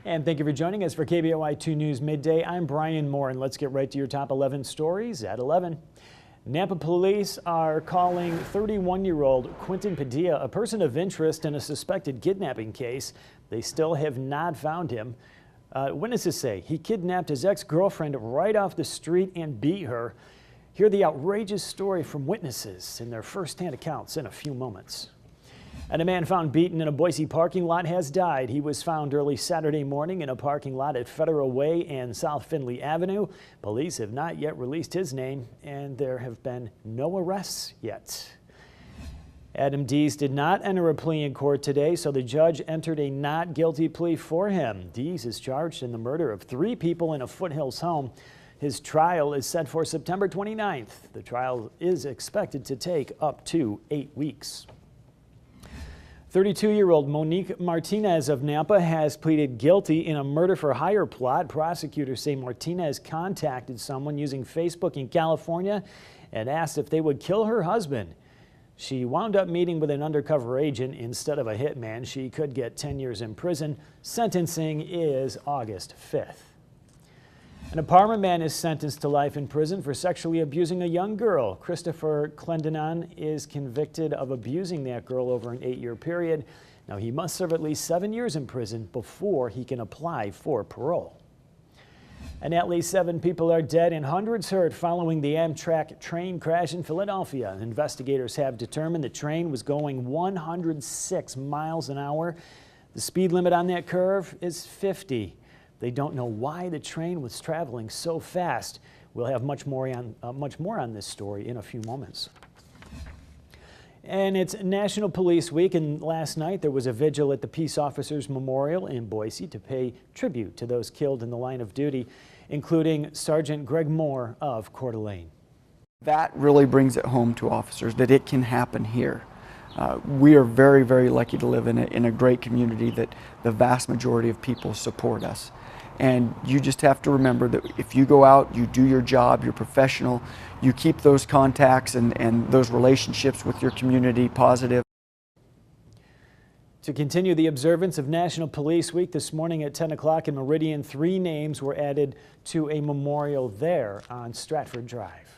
And thank you for joining us for KBOI 2 News Midday. I'm Brian Moore, and let's get right to your top 11 stories at 11. Nampa police are calling 31-year-old Quentin Padilla a person of interest in a suspected kidnapping case. They still have not found him. Witnesses say he kidnapped his ex-girlfriend right off the street and beat her. Hear the outrageous story from witnesses in their first-hand accounts in a few moments. And a man found beaten in a Boise parking lot has died. He was found early Saturday morning in a parking lot at Federal Way and South Findlay Avenue. Police have not yet released his name, and there have been no arrests yet. Adam Dees did not enter a plea in court today, so the judge entered a not guilty plea for him. Dees is charged in the murder of 3 people in a Foothills home. His trial is set for September 29th. The trial is expected to take up to 8 weeks. 32-year-old Monique Martinez of Nampa has pleaded guilty in a murder-for-hire plot. Prosecutors say Martinez contacted someone using Facebook in California and asked if they would kill her husband. She wound up meeting with an undercover agent instead of a hitman. She could get 10 years in prison. Sentencing is August 5th. An apartment man is sentenced to life in prison for sexually abusing a young girl. Christopher Clendenon is convicted of abusing that girl over an 8-year period. Now he must serve at least 7 years in prison before he can apply for parole. And at least 7 people are dead and hundreds hurt following the Amtrak train crash in Philadelphia. Investigators have determined the train was going 106 miles an hour. The speed limit on that curve is 50. They don't know why the train was traveling so fast. We'll have much more on this story in a few moments. And it's National Police Week, and last night there was a vigil at the Peace Officers Memorial in Boise to pay tribute to those killed in the line of duty, including Sergeant Greg Moore of Coeur d'Alene. That really brings it home to officers that it can happen here. We are very, very lucky to live in a great community that the vast majority of people support us. And you just have to remember that if you go out, you do your job, you're professional, you keep those contacts and those relationships with your community positive. To continue the observance of National Police Week this morning at 10 o'clock in Meridian, 3 names were added to a memorial there on Stratford Drive.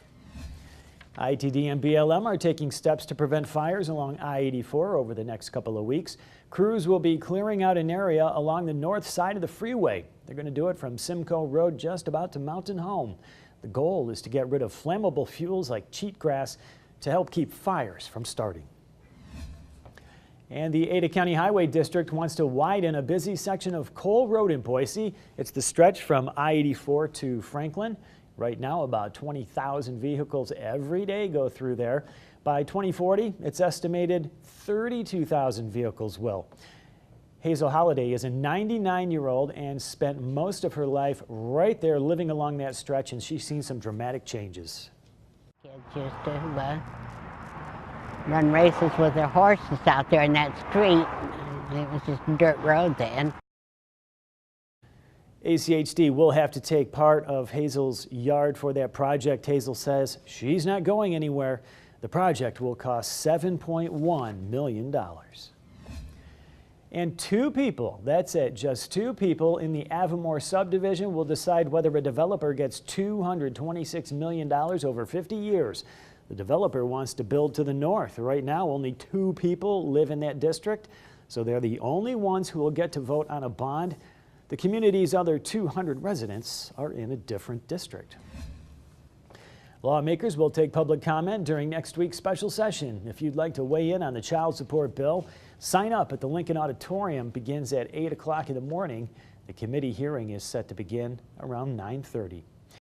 ITD and BLM are taking steps to prevent fires along I-84 over the next couple of weeks. Crews will be clearing out an area along the north side of the freeway. They're going to do it from Simcoe Road just about to Mountain Home. The goal is to get rid of flammable fuels like cheatgrass to help keep fires from starting. And the Ada County Highway District wants to widen a busy section of Cole Road in Boise. It's the stretch from I-84 to Franklin. Right now, about 20,000 vehicles every day go through there. By 2040, it's estimated 32,000 vehicles will. Hazel Holliday is a 99-year-old and spent most of her life right there living along that stretch, and she's seen some dramatic changes. Kids used to run races with their horses out there in that street. It was just a dirt road then. ACHD will have to take part of Hazel's yard for that project. Hazel says she's not going anywhere. The project will cost $7.1 million. And 2 people, that's it, just 2 people in the Avamore subdivision will decide whether a developer gets $226 million over 50 years. The developer wants to build to the north. Right now, only 2 people live in that district, so they're the only ones who will get to vote on a bond. The community's other 200 residents are in a different district. Lawmakers will take public comment during next week's special session. If you'd like to weigh in on the child support bill, sign up at the Lincoln Auditorium. Begins at 8 o'clock in the morning. The committee hearing is set to begin around 9:30.